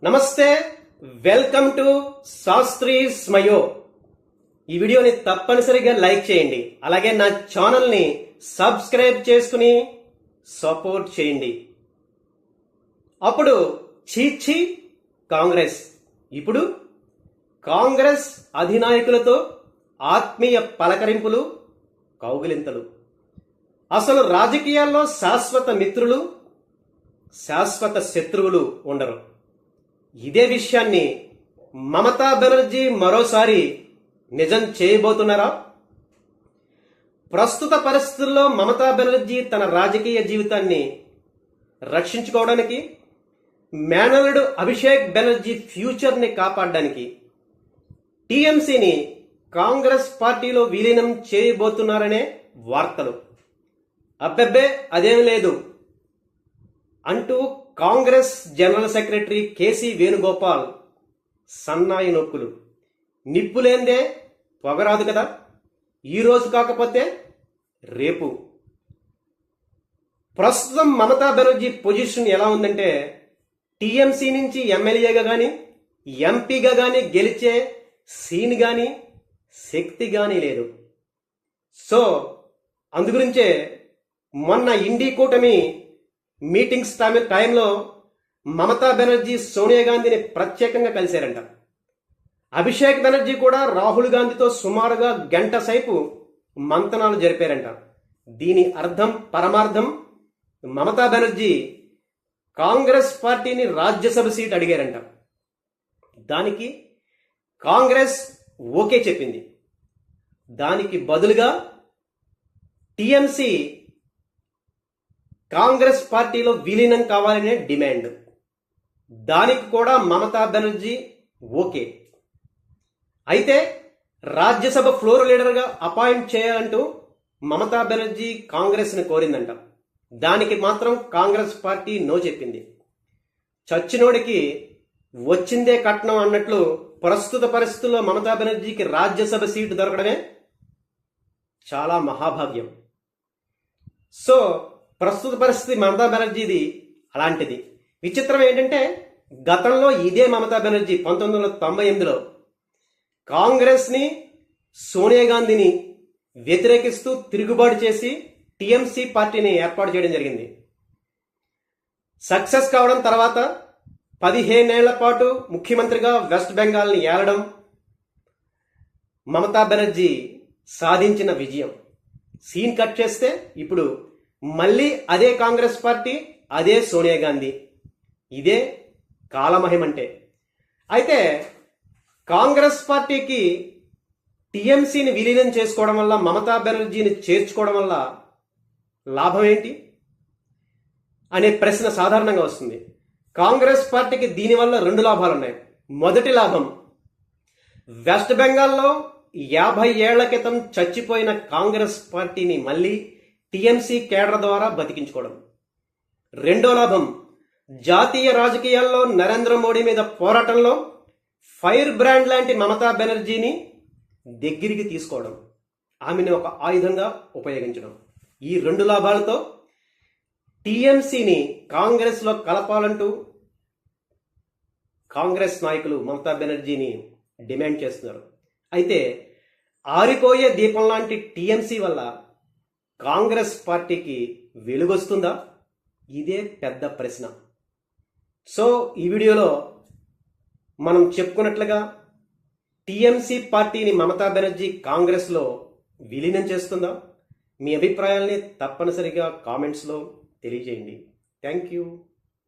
నమస్తే, welcome to Sastry స్మయో. ఈ వీడియోని తప్పనిసరిగా లైక్ చేయండి, అలాగే నా ఛానల్ని సబ్స్క్రైబ్ చేసుకుని సపోర్ట్ చేయండి. అప్పుడు చీచి కాంగ్రెస్, ఇప్పుడు కాంగ్రెస్ అధినాయకులతో ఆత్మీయ పలకరింపులు, కౌగిలింతలు. అసలు రాజకీయాల్లో శాశ్వత మిత్రులు, శాశ్వత శత్రువులు ఉండరు. ఇదే విషయాన్ని మమతా బెనర్జీ మరోసారి నిజం చేయబోతున్నారా? ప్రస్తుత పరిస్థితుల్లో మమతా బెనర్జీ తన రాజకీయ జీవితాన్ని రక్షించుకోవడానికి, మేనల్లుడు అభిషేక్ బెనర్జీ ఫ్యూచర్ని కాపాడడానికి టీఎంసీని కాంగ్రెస్ పార్టీలో విలీనం చేయబోతున్నారనే వార్తలు. అబ్బెబ్బే అదేం లేదు అంటూ కాంగ్రెస్ జనరల్ సెక్రటరీ కేసీ వేణుగోపాల్ సన్నాయి నొక్కులు. నిప్పులేందే పొగరాదు కదా, ఈరోజు కాకపోతే రేపు. ప్రస్తుతం మమతా బెనర్జీ పొజిషన్ ఎలా ఉందంటే, టీఎంసీ నుంచి ఎమ్మెల్యేగా కానీ ఎంపీగా కానీ గెలిచే సీన్ కానీ శక్తి కానీ లేదు. సో అందుగురించే మొన్న ఇండి కూటమి మీటింగ్స్ టైంలో మమతా బెనర్జీ సోనియా గాంధీని ప్రత్యేకంగా కలిశారంట. అభిషేక్ బెనర్జీ కూడా రాహుల్ గాంధీతో సుమారుగా గంట సేపు మంతనాలు జరిపారంట. దీని అర్థం పరమార్థం, మమతా బెనర్జీ కాంగ్రెస్ పార్టీని రాజ్యసభ సీట్ అడిగారంట. దానికి కాంగ్రెస్ ఓకే చెప్పింది. దానికి బదులుగా టీఎంసీ కాంగ్రెస్ పార్టీలో విలీనం కావాలనే డిమాండ్. దానికి కూడా మమతా బెనర్జీ ఓకే. అయితే రాజ్యసభ ఫ్లోర్ లీడర్గా అపాయింట్ చేయాలంటూ మమతా బెనర్జీ కాంగ్రెస్ని కోరిందంట. దానికి మాత్రం కాంగ్రెస్ పార్టీ నో చెప్పింది. చచ్చినోడికి వచ్చిందే కట్నం అన్నట్లు ప్రస్తుత పరిస్థితుల్లో మమతా బెనర్జీకి రాజ్యసభ సీటు దొరకడమే చాలా మహాభాగ్యం. సో ప్రస్తుత పరిస్థితి మమతా బెనర్జీది అలాంటిది. విచిత్రం ఏంటంటే, గతంలో ఇదే మమతా బెనర్జీ 1998లో కాంగ్రెస్ని, సోనియా గాంధీని వ్యతిరేకిస్తూ తిరుగుబాటు చేసి టీఎంసీ పార్టీని ఏర్పాటు చేయడం జరిగింది. సక్సెస్ కావడం తర్వాత 15 ఏళ్ల పాటు ముఖ్యమంత్రిగా వెస్ట్ బెంగాల్ని ఏలడం మమతా బెనర్జీ సాధించిన విజయం. సీన్ కట్ చేస్తే ఇప్పుడు మళ్ళీ అదే కాంగ్రెస్ పార్టీ, అదే సోనియా గాంధీ. ఇదే కాలమహిమంటే. అయితే కాంగ్రెస్ పార్టీకి టీఎంసీని విలీనం చేసుకోవడం వల్ల, మమతా బెనర్జీని చేర్చుకోవడం వల్ల లాభం ఏంటి అనే ప్రశ్న సాధారణంగా వస్తుంది. కాంగ్రెస్ పార్టీకి దీనివల్ల 2 లాభాలు ఉన్నాయి. మొదటి లాభం, వెస్ట్ బెంగాల్లో 50 ఏళ్ల క్రితం చచ్చిపోయిన కాంగ్రెస్ పార్టీని మళ్ళీ టీఎంసీ కేడర్ ద్వారా బతికించుకోవడం. రెండో లాభం, జాతీయ రాజకీయాల్లో నరేంద్ర మోడీ మీద పోరాటంలో ఫైర్ బ్రాండ్ లాంటి మమతా బెనర్జీని దగ్గరికి తీసుకోవడం, ఆమెను ఒక ఆయుధంగా ఉపయోగించడం. ఈ 2 లాభాలతో టీఎంసీని కాంగ్రెస్లో కలపాలంటూ కాంగ్రెస్ నాయకులు మమతా బెనర్జీని డిమాండ్ చేస్తున్నారు. అయితే ఆరిపోయే దీపం లాంటి టీఎంసీ వల్ల కాంగ్రెస్ పార్టీకి వెలుగొస్తుందా? ఇదే పెద్ద ప్రశ్న. సో ఈ వీడియోలో మనం చెప్పుకున్నట్లుగా టీఎంసీ పార్టీని మమతా బెనర్జీ కాంగ్రెస్లో విలీనం చేస్తుందా? మీ అభిప్రాయాల్ని తప్పనిసరిగా కామెంట్స్లో తెలియజేయండి. Thank you.